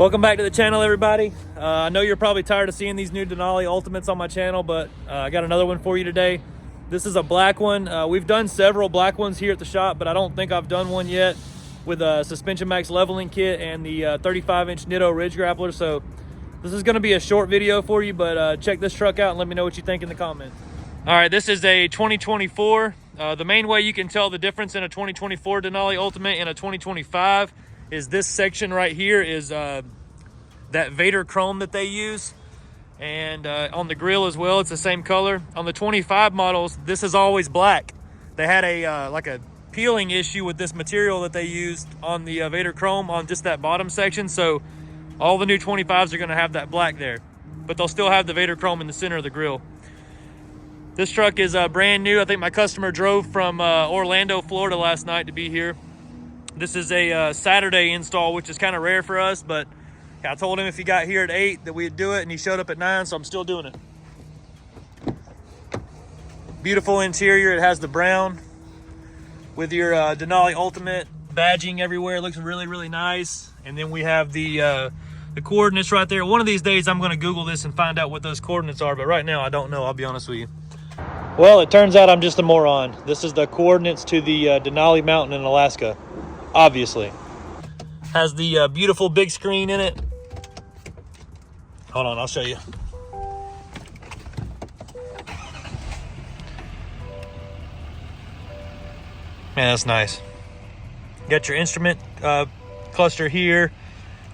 Welcome back to the channel, everybody. I know you're probably tired of seeing these new Denali Ultimates on my channel, but I got another one for you today. This is a black one. We've done several black ones here at the shop, but I don't think I've done one yet with a Suspension Max leveling kit and the 35-inch Nitto Ridge Grappler. So this is going to be a short video for you, but check this truck out and let me know what you think in the comments. All right, this is a 2024. The main way you can tell the difference in a 2024 Denali Ultimate and a 2025 is this section right here is that Vader chrome that they use, and on the grill as well, it's the same color. On the 25 models, this is always black. They had a like a peeling issue with this material that they used on the Vader chrome on just that bottom section, so all the new 25s are going to have that black there, but they'll still have the Vader chrome in the center of the grill. This truck is brand new. I think my customer drove from Orlando, Florida last night to be here. This is a Saturday install, which is kind of rare for us, but I told him if he got here at 8 that we'd do it, and he showed up at 9, so I'm still doing it. Beautiful interior. It has the brown with your Denali Ultimate badging everywhere. It looks really, really nice. And then we have the coordinates right there. One of these days, I'm going to Google this and find out what those coordinates are, but right now, I don't know. I'll be honest with you. Well, it turns out I'm just a moron. This is the coordinates to the Denali Mountain in Alaska, obviously. Has the beautiful big screen in it. Hold on, I'll show you. Man, that's nice. You got your instrument cluster here,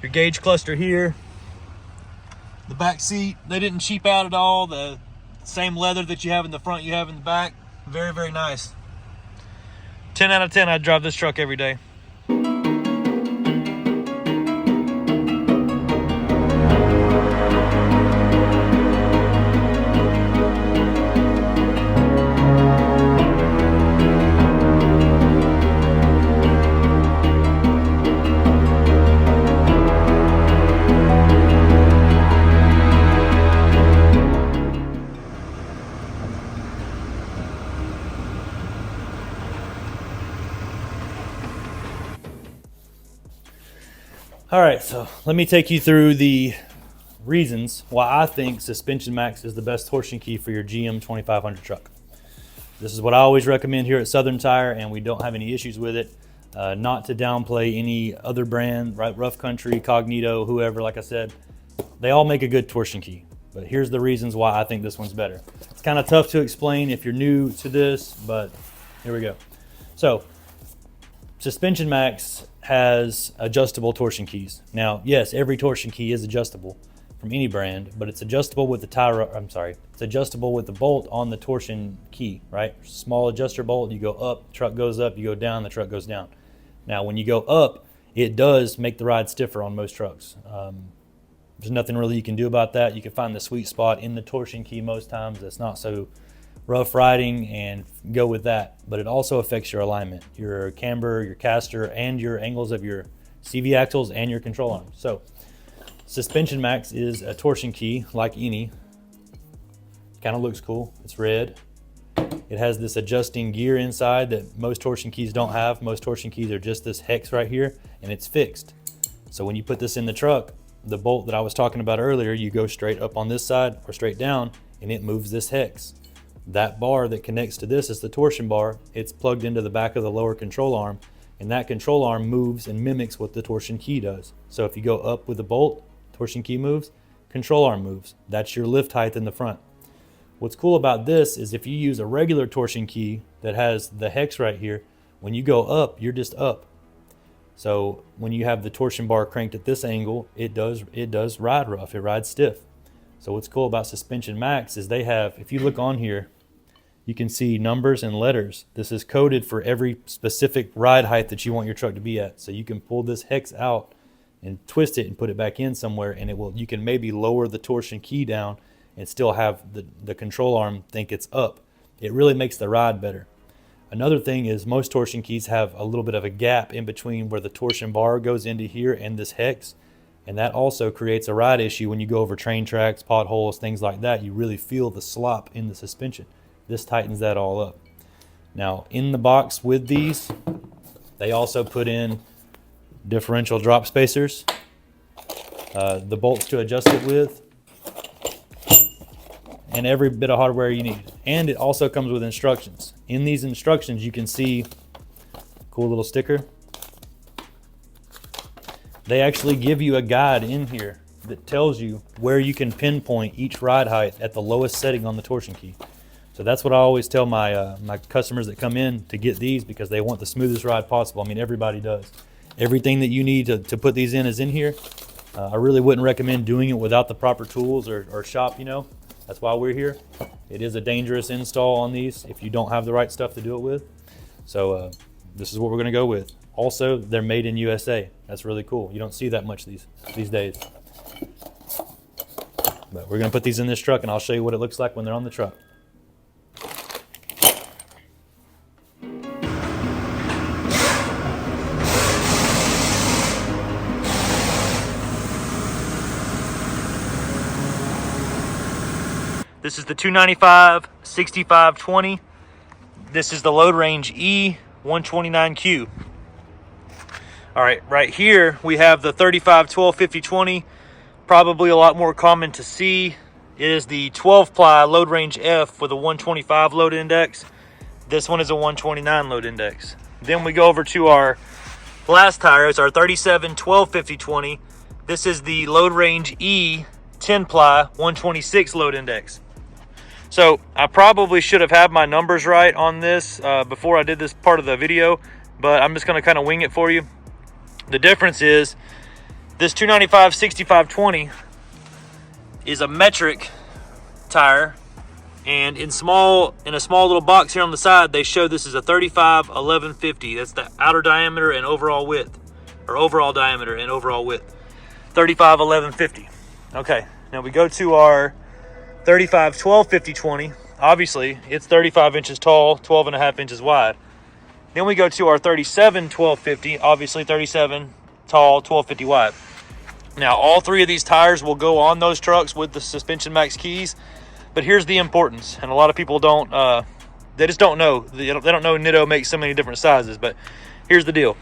your gauge cluster here. The back seat, they didn't cheap out at all. The same leather that you have in the front, you have in the back. Very, very nice. 10 out of 10, I'd drive this truck every day. All right, so let me take you through the reasons why I think Suspension Max is the best torsion key for your GM 2500 truck. This is what I always recommend here at Southern Tire, and we don't have any issues with it. Not to downplay any other brand, right? Rough Country, Cognito, whoever, like I said, they all make a good torsion key. But here's the reasons why I think this one's better. It's kind of tough to explain if you're new to this, but here we go. So, Suspension Max has adjustable torsion keys. Now, yes, every torsion key is adjustable from any brand, but it's adjustable with the it's adjustable with the bolt on the torsion key, right? Small adjuster bolt, you go up, truck goes up, you go down, the truck goes down. Now, when you go up, it does make the ride stiffer on most trucks. There's nothing really you can do about that. You can find the sweet spot in the torsion key most times that's not so rough riding and go with that, but it also affects your alignment, your camber, your caster, and your angles of your CV axles and your control arms. So Suspension Max is a torsion key like any. Kind of looks cool. It's red. It has this adjusting gear inside that most torsion keys don't have. Most torsion keys are just this hex right here, and it's fixed. So when you put this in the truck, the bolt that I was talking about earlier, you go straight up on this side or straight down, and it moves this hex. That bar that connects to this is the torsion bar. It's plugged into the back of the lower control arm, and that control arm moves and mimics what the torsion key does. So if you go up with the bolt, torsion key moves, control arm moves. That's your lift height in the front. What's cool about this is if you use a regular torsion key that has the hex right here, when you go up, you're just up. So when you have the torsion bar cranked at this angle, it does ride rough, it rides stiff. So what's cool about Suspension Max is they have, if you look on here, you can see numbers and letters. This is coded for every specific ride height that you want your truck to be at. So you can pull this hex out and twist it and put it back in somewhere, and you can maybe lower the torsion key down and still have the control arm think it's up. It really makes the ride better. Another thing is most torsion keys have a little bit of a gap in between where the torsion bar goes into here and this hex. And that also creates a ride issue when you go over train tracks, potholes, things like that. You really feel the slop in the suspension. This tightens that all up. Now, in the box with these, they also put in differential drop spacers. the bolts to adjust it with, and every bit of hardware you need. And it also comes with instructions. In these instructions, you can see cool little sticker. They actually give you a guide in here that tells you where you can pinpoint each ride height at the lowest setting on the torsion key. So that's what I always tell my my customers that come in to get these, because they want the smoothest ride possible. I mean, everybody does. Everything that you need to put these in is in here. I really wouldn't recommend doing it without the proper tools or shop, you know. That's why we're here. It is a dangerous install on these if you don't have the right stuff to do it with. So this is what we're gonna go with. Also, they're made in USA. That's really cool. You don't see that much these days. But we're gonna put these in this truck, and I'll show you what it looks like when they're on the truck. This is the 295/6520. This is the load range E129Q. All right, right here we have the 35/12/50/20. Probably a lot more common to see. It is the 12-ply load range F with a 125 load index. This one is a 129 load index. Then we go over to our last tire. It's our 37/12/50/20. This is the load range E 10-ply 126 load index. So I probably should have had my numbers right on this before I did this part of the video, but I'm just going to kind of wing it for you. The difference is this 295/65/20 is a metric tire, and in a small little box here on the side, they show this is a 35/11/50. That's the outer diameter and overall width, or overall diameter and overall width. 35/11/50. Okay, now we go to our 35/12/50/20. Obviously, it's 35 inches tall, 12.5 inches wide. Then we go to our 37/12/50. Obviously, 37 tall, 12.50 wide. Now, all three of these tires will go on those trucks with the Suspension Max keys. But here's the importance, and a lot of people don't. They just don't know. They don't know Nitto makes so many different sizes. But here's the deal: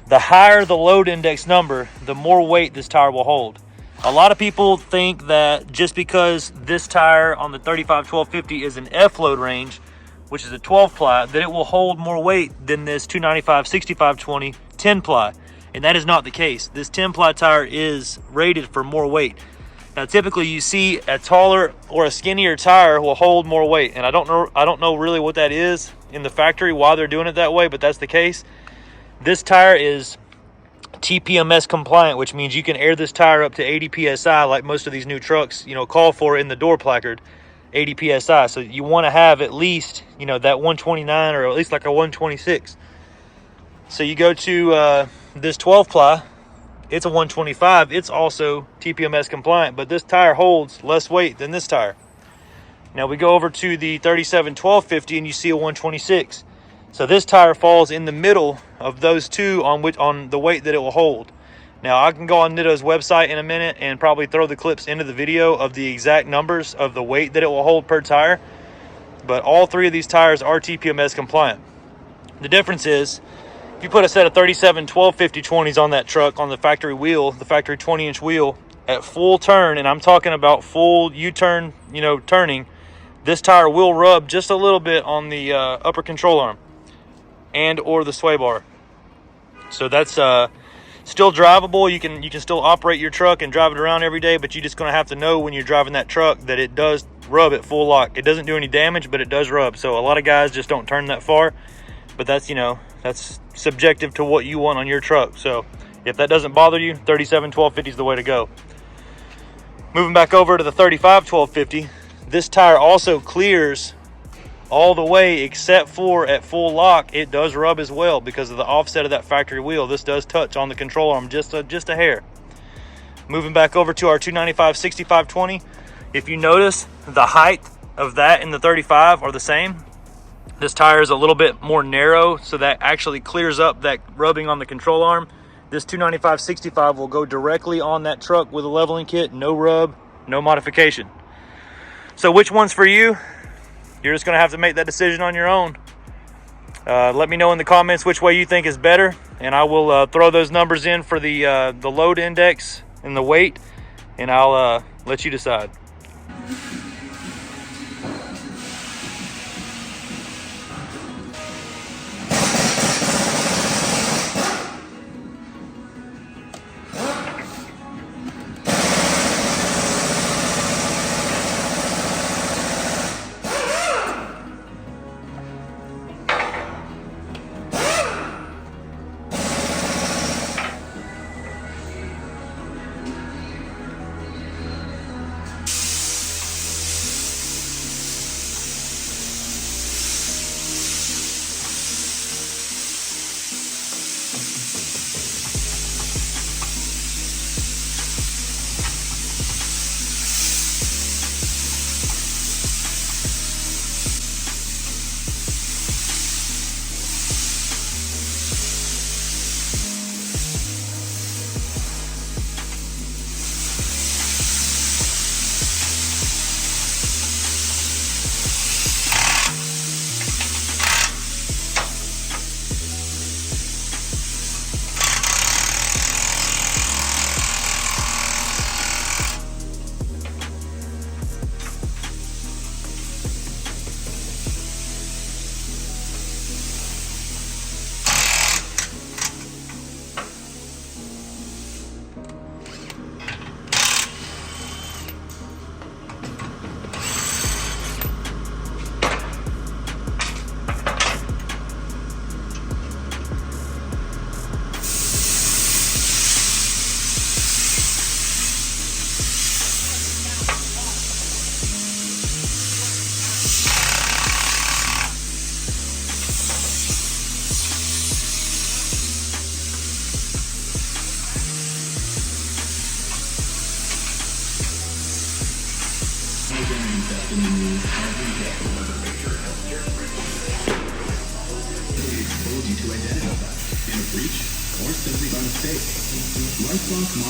the higher the load index number, the more weight this tire will hold. A lot of people think that just because this tire on the 35/12/50 is an F load range, which is a 12-ply, that it will hold more weight than this 295/65/20 10-ply. And that is not the case. This 10-ply tire is rated for more weight. Now, typically you see a taller or a skinnier tire will hold more weight. And I don't know really what that is in the factory, why they're doing it that way, but that's the case. This tire is TPMS compliant, which means you can air this tire up to 80 PSI like most of these new trucks, you know, call for in the door placard, 80 PSI. So you want to have at least, you know, that 129 or at least like a 126. So you go to this 12-ply, it's a 125. It's also TPMS compliant, but this tire holds less weight than this tire. Now we go over to the 37/12/50 and you see a 126. So this tire falls in the middle of those two on the weight that it will hold. Now I can go on Nitto's website in a minute and probably throw the clips into the video of the exact numbers of the weight that it will hold per tire. But all three of these tires are TPMS compliant. The difference is, if you put a set of 37/12/50/20s on that truck on the factory wheel, the factory 20-inch wheel, at full turn, and I'm talking about full U-turn, you know, turning, this tire will rub just a little bit on the upper control arm and or the sway bar. So that's still drivable. You can still operate your truck and drive it around every day, but you're just going to have to know when you're driving that truck that it does rub at full lock. It doesn't do any damage, but it does rub. So a lot of guys just don't turn that far, but that's, you know, that's subjective to what you want on your truck. So if that doesn't bother you, 37/12/50 is the way to go. Moving back over to the 35/12/50, this tire also clears all the way except for at full lock. It does rub as well because of the offset of that factory wheel. This does touch on the control arm just a hair. Moving back over to our 295/65/20, if you notice, the height of that and the 35 are the same. This tire is a little bit more narrow, so that actually clears up that rubbing on the control arm. This 295/65 will go directly on that truck with a leveling kit, no rub, no modification. So which one's for you? You're just going to have to make that decision on your own. Let me know in the comments which way you think is better, and I will throw those numbers in for the load index and the weight, and I'll let you decide.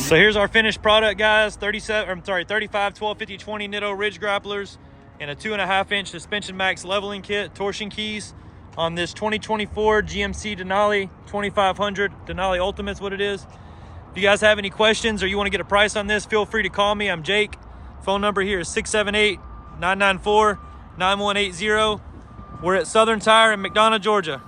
So here's our finished product, guys. 35 12 50 20 Nitto ridge grapplers and a 2.5-inch suspension max leveling kit, torsion keys on this 2024 GMC Denali 2500. Denali Ultimate's what it is. If you guys have any questions or you want to get a price on this, feel free to call me. I'm Jake. Phone number here is 678-994-9180. We're at Southern Tire in McDonough, Georgia.